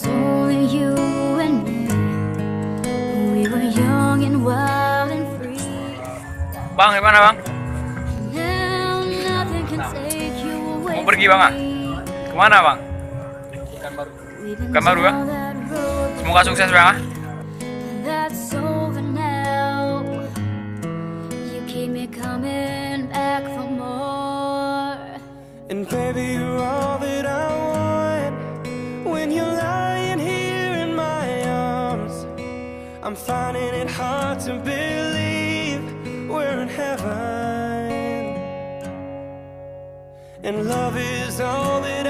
was only you and me. We were young and wild and free. Bang, gimana bang? Now nothing can take you away. Mau pergi bang? Kemana bang? Bukan baru ya? Semoga sukses bang. That's over now. You keep me coming back for more. And baby, you're all that I want. When you're lying here in my arms, I'm finding it hard to believe we're in heaven. And love is all that